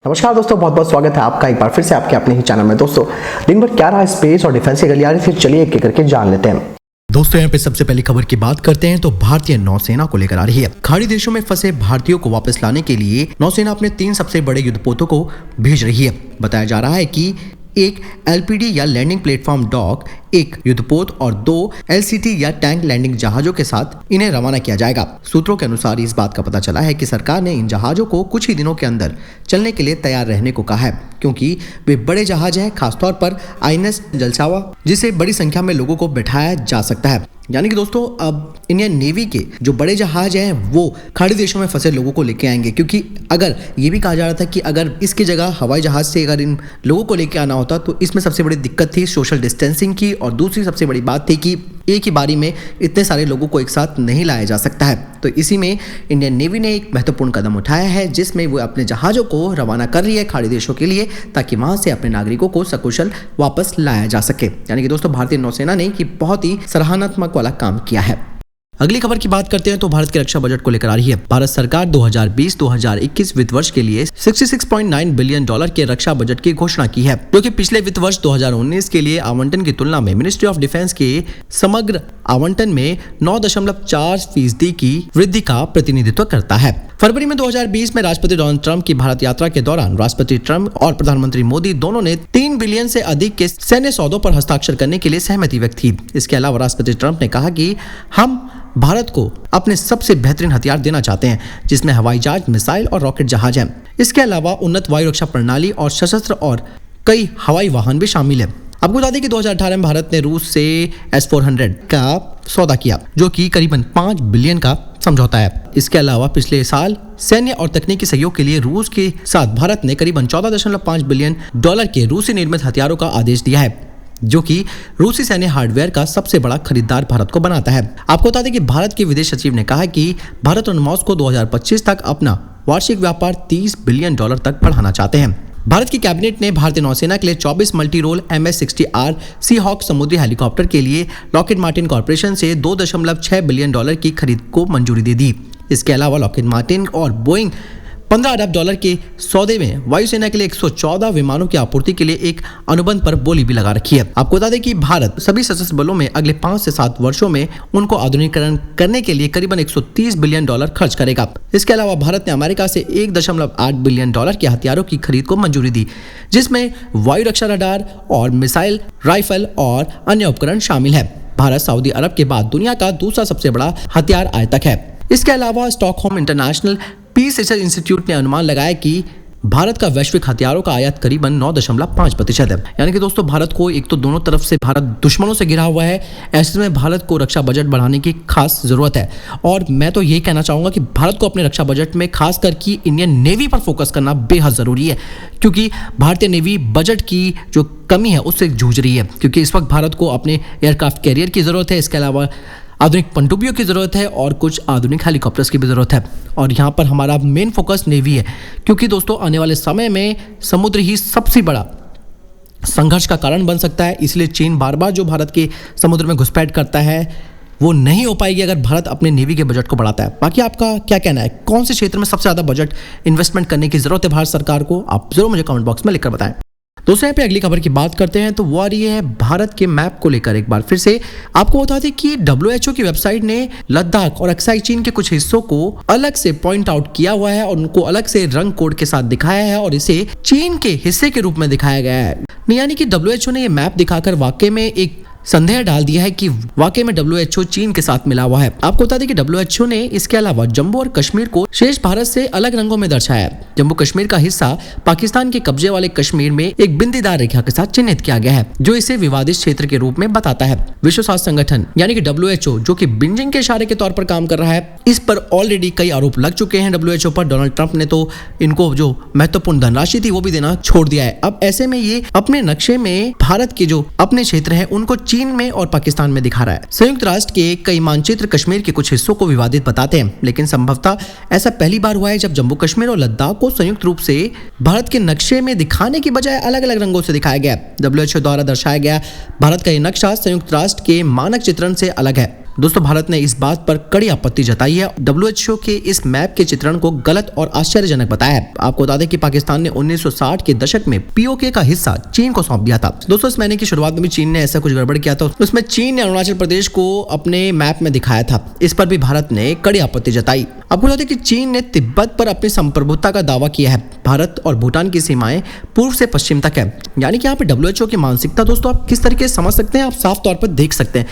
नमस्कार दोस्तों, बहुत बहुत स्वागत है आपका एक बार फिर से आपके अपने ही चैनल में। दोस्तों दिन भर क्या रहा स्पेस और डिफेंस की गलियारी, फिर चलिए एक एक करके जान लेते हैं। दोस्तों यहाँ पे सबसे पहले खबर की बात करते हैं तो भारतीय नौसेना को लेकर आ रही है। खाड़ी देशों में फंसे भारतीयों को वापस लाने के लिए नौसेना अपने 3 सबसे बड़े युद्धपोतों को भेज रही है। बताया जा रहा है कि एक एलपीडी या लैंडिंग प्लेटफॉर्म डॉक, एक युद्धपोत और 2 एलसीटी या टैंक लैंडिंग जहाजों के साथ इन्हें रवाना किया जाएगा। सूत्रों के अनुसार इस बात का पता चला है कि सरकार ने इन जहाजों को कुछ ही दिनों के अंदर चलने के लिए तैयार रहने को कहा है, क्योंकि वे बड़े जहाज हैं, खासतौर पर आईएनएस जलसावा, जिसे बड़ी संख्या में लोगों को बैठाया जा सकता है। यानी कि दोस्तों अब इंडियन नेवी के जो बड़े जहाज हैं वो खाड़ी देशों में फंसे लोगों को लेके आएंगे, क्योंकि अगर ये भी कहा जा रहा था कि अगर इसकी जगह हवाई जहाज से अगर इन लोगों को लेके आना होता तो इसमें सबसे बड़ी दिक्कत थी सोशल डिस्टेंसिंग की, और दूसरी सबसे बड़ी बात थी कि एक ही बारी में इतने सारे लोगों को एक साथ नहीं लाया जा सकता है। तो इसी में इंडियन नेवी ने एक महत्वपूर्ण कदम उठाया है, जिसमें वो अपने जहाज़ों को रवाना कर रही है खाड़ी देशों के लिए, ताकि वहां से अपने नागरिकों को सकुशल वापस लाया जा सके। यानी कि दोस्तों भारतीय नौसेना ने कि बहुत ही सराहनात्मक वाला काम किया है। अगली खबर की बात करते हैं तो भारत के रक्षा बजट को लेकर आ रही है। भारत सरकार 2020-2021 वित्त वर्ष के लिए $66.9 बिलियन के रक्षा बजट की घोषणा की है, जो कि पिछले वित्त वर्ष 2019 के लिए आवंटन की तुलना में मिनिस्ट्री ऑफ डिफेंस के समग्र आवंटन में 9.4% की वृद्धि का प्रतिनिधित्व करता है। फरवरी में 2020 में राष्ट्रपति डोनाल्ड ट्रंप की भारत यात्रा के दौरान राष्ट्रपति ट्रंप और प्रधानमंत्री मोदी दोनों ने 3 बिलियन से अधिक के सैन्य सौदों पर हस्ताक्षर करने के लिए सहमति व्यक्त की। इसके अलावा राष्ट्रपति ट्रंप ने कहा कि हम भारत को अपने सबसे बेहतरीन हथियार देना चाहते हैं, जिसमें हवाई जहाज, मिसाइल और रॉकेट जहाज हैं। इसके अलावा उन्नत वायु रक्षा प्रणाली और सशस्त्र और कई हवाई वाहन भी शामिल है। आपको बता दें कि 2018 में भारत ने रूस से S-400 का सौदा किया, जो कि करीबन 5 बिलियन का समझौता है। इसके अलावा पिछले साल सैन्य और तकनीकी सहयोग के लिए रूस के साथ भारत ने करीबन $14.5 बिलियन के रूसी निर्मित हथियारों का आदेश दिया है, जो कि रूसी सैन्य हार्डवेयर का सबसे बड़ा खरीदार भारत को बनाता है। आपको बता दें कि भारत के विदेश सचिव ने कहा कि भारत और मॉस्को 2025 तक अपना वार्षिक व्यापार $30 बिलियन तक बढ़ाना चाहते हैं। भारत की कैबिनेट ने भारतीय नौसेना के लिए 24 मल्टी रोल MS-60R सी हॉक समुद्री हेलीकॉप्टर के लिए लॉकहीड मार्टिन कॉर्पोरेशन से $2.6 बिलियन की खरीद को मंजूरी दे दी। इसके अलावा लॉकहीड मार्टिन और बोइंग $15 अरब के सौदे में वायुसेना के लिए 114 विमानों की आपूर्ति के लिए एक अनुबंध पर बोली भी लगा रखी है। आपको बता दें कि भारत सभी सशस्त्र बलों में अगले 5 से 7 वर्षों में उनको आधुनिकीकरण करने के लिए करीबन $130 बिलियन खर्च करेगा। इसके अलावा भारत ने अमेरिका से $1.8 बिलियन के हथियारों की खरीद को मंजूरी दी, जिसमें वायु रक्षा रडार और मिसाइल, राइफल और अन्य उपकरण शामिल है। भारत सऊदी अरब के बाद दुनिया का दूसरा सबसे बड़ा हथियार आयातक है। इसके अलावा Stockholm International Peace Research Institute ने अनुमान लगाया कि भारत का वैश्विक हथियारों का आयात करीबन 9.5% है। यानी कि दोस्तों भारत को एक तो दोनों तरफ से भारत दुश्मनों से घिरा हुआ है, ऐसे में भारत को रक्षा बजट बढ़ाने की खास जरूरत है। और मैं तो यही कहना चाहूंगा कि भारत को अपने रक्षा बजट में खास करके इंडियन नेवी पर फोकस करना बेहद जरूरी है, क्योंकि भारतीय नेवी बजट की जो कमी है उससे जूझ रही है। क्योंकि इस वक्त भारत को अपने एयरक्राफ्ट कैरियर की जरूरत है, इसके अलावा आधुनिक पनडुब्बियों की जरूरत है और कुछ आधुनिक हेलीकॉप्टर्स की भी जरूरत है। और यहाँ पर हमारा मेन फोकस नेवी है, क्योंकि दोस्तों आने वाले समय में समुद्र ही सबसे बड़ा संघर्ष का कारण बन सकता है। इसलिए चीन बार बार जो भारत के समुद्र में घुसपैठ करता है वो नहीं हो पाएगी अगर भारत अपने नेवी के बजट को बढ़ाता है। बाकी आपका क्या कहना है, कौन से क्षेत्र में सबसे ज्यादा बजट इन्वेस्टमेंट करने की जरूरत है भारत सरकार को? आप जरूर मुझे कमेंट बॉक्स में लिखकर बताएं। दोस्तों यहाँ पे अगली खबर की बात करते हैं तो वो आ रही है भारत के मैप को लेकर। एक बार फिर से आपको बता दें कि WHO की वेबसाइट ने लद्दाख और अक्साई चीन के कुछ हिस्सों को अलग से पॉइंट आउट किया हुआ है और उनको अलग से रंग कोड के साथ दिखाया है और इसे चीन के हिस्से के रूप में दिखाया गया है। यानी कि WHO ने यह मैप दिखाकर वाकई में एक संदेह डाल दिया है कि वाकई में WHO चीन के साथ मिला हुआ है। आपको बता दें कि WHO ने इसके अलावा जम्मू और कश्मीर को शेष भारत से अलग रंगों में दर्शाया है। जम्मू कश्मीर का हिस्सा पाकिस्तान के कब्जे वाले कश्मीर में एक बिंदीदार रेखा के साथ चिन्हित किया गया है, जो इसे विवादित क्षेत्र के रूप में बताता है। विश्व स्वास्थ्य संगठन यानी कि WHO, जो कि बिजिंग के इशारे के तौर पर काम कर रहा है, इस पर ऑलरेडी कई आरोप लग चुके हैं WHO पर। डोनाल्ड ट्रंप ने तो इनको जो महत्वपूर्ण धनराशि थी वो भी देना छोड़ दिया है। अब ऐसे में ये अपने नक्शे में भारत के जो अपने क्षेत्र है उनको चीन में और पाकिस्तान में दिखा रहा है। संयुक्त राष्ट्र के कई मानचित्र कश्मीर के कुछ हिस्सों को विवादित बताते हैं, लेकिन संभवतः ऐसा पहली बार हुआ है जब जम्मू कश्मीर और लद्दाख को संयुक्त रूप से भारत के नक्शे में दिखाने की बजाय अलग अलग रंगों से दिखाया गया। WHO द्वारा दर्शाया गया भारत का ये नक्शा संयुक्त राष्ट्र के मानक चित्रण से अलग है। दोस्तों भारत ने इस बात पर कड़ी आपत्ति जताई है। WHO के इस मैप के चित्रण को गलत और आश्चर्यजनक बताया है। आपको बता दें कि पाकिस्तान ने 1960 के दशक में POK का हिस्सा चीन को सौंप दिया था। दोस्तों इस महीने की शुरुआत में भी चीन ने ऐसा कुछ गड़बड़ किया था, उसमें चीन ने अरुणाचल प्रदेश को अपने मैप में दिखाया था। इस पर भी भारत ने कड़ी आपत्ति जताई। आपको बता दें कि चीन ने तिब्बत पर अपनी संप्रभुता का दावा किया है। भारत और भूटान की सीमाएं पूर्व से पश्चिम तक है। यानी कि यहाँ पे WHO की मानसिकता दोस्तों आप किस तरीके से समझ सकते हैं, आप साफ तौर पर देख सकते हैं।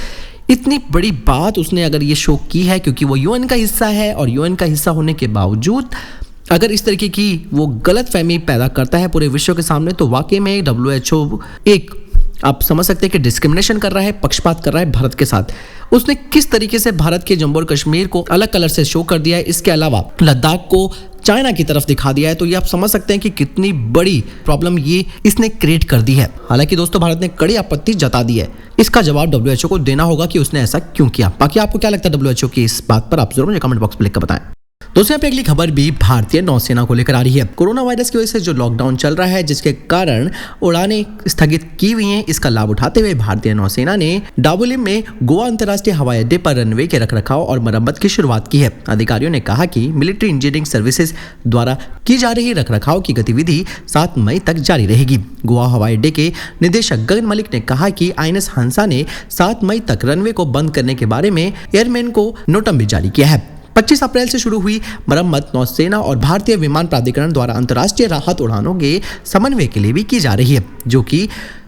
इतनी बड़ी बात उसने अगर ये शो की है क्योंकि वो UN का हिस्सा है, और UN का हिस्सा होने के बावजूद अगर इस तरीके की वो गलत फहमी पैदा करता है पूरे विश्व के सामने, तो वाकई में WHO एक आप समझ सकते हैं कि डिस्क्रिमिनेशन कर रहा है, पक्षपात कर रहा है भारत के साथ। उसने किस तरीके से भारत के जम्मू और कश्मीर को अलग कलर से शो कर दिया है, इसके अलावा लद्दाख को चाइना की तरफ दिखा दिया है, तो ये आप समझ सकते हैं कि कितनी बड़ी प्रॉब्लम ये इसने क्रिएट कर दी है। हालांकि दोस्तों भारत ने कड़ी आपत्ति जता दी है। इसका जवाब WHO को देना होगा कि उसने ऐसा क्यों किया। बाकी आपको क्या लगता है WHO की इस बात पर, आप जरूर मुझे कमेंट बॉक्स में लिखकर बताएं। दोस्तों यहाँ पे अगली खबर भी भारतीय नौसेना को लेकर आ रही है। कोरोना वायरस की वजह से जो लॉकडाउन चल रहा है, जिसके कारण उड़ानें स्थगित की हुई हैं, इसका लाभ उठाते हुए भारतीय नौसेना ने डाबोलिम में गोवा अंतर्राष्ट्रीय हवाई अड्डे पर रनवे के रखरखाव और मरम्मत की शुरुआत की है। अधिकारियों ने कहा कि मिलिट्री इंजीनियरिंग सर्विसेज द्वारा की जा रही रखरखाव की गतिविधि 7 मई तक जारी रहेगी। गोवा हवाई अड्डे के निदेशक गगन मलिक ने कहा कि INS हंसा ने 7 मई तक रनवे को बंद करने के बारे में एयरमैन को नोटम भी जारी किया है। 25 अप्रैल से शुरू हुई मरम्मत नौसेना और भारतीय विमान प्राधिकरण द्वारा अंतर्राष्ट्रीय राहत उड़ानों के समन्वय के लिए भी की जा रही है, जो कि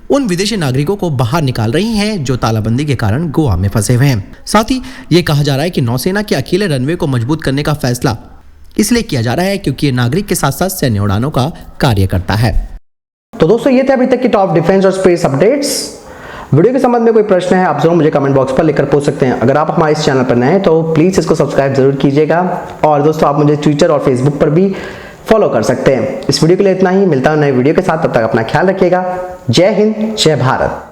उन विदेशी नागरिकों को बाहर निकाल रही हैं जो तालाबंदी के कारण गोवा में फंसे हुए हैं। साथ ही ये कहा जा रहा है कि नौसेना के अकेले रनवे को मजबूत करने का फैसला इसलिए किया जा रहा है क्योंकि ये नागरिक के साथ साथ सैन्य उड़ानों का कार्य करता है। तो दोस्तों ये थे अभी तक की टॉप डिफेंस और स्पेस अपडेट्स। वीडियो के संबंध में कोई प्रश्न है आप जरूर मुझे कमेंट बॉक्स पर लिखकर पूछ सकते हैं। अगर आप हमारे इस चैनल पर नए हैं तो प्लीज़ इसको सब्सक्राइब जरूर कीजिएगा, और दोस्तों आप मुझे ट्विटर और फेसबुक पर भी फॉलो कर सकते हैं। इस वीडियो के लिए इतना ही, मिलता हूं नए वीडियो के साथ, तब तक अपना ख्याल रखिएगा। जय हिंद, जय भारत।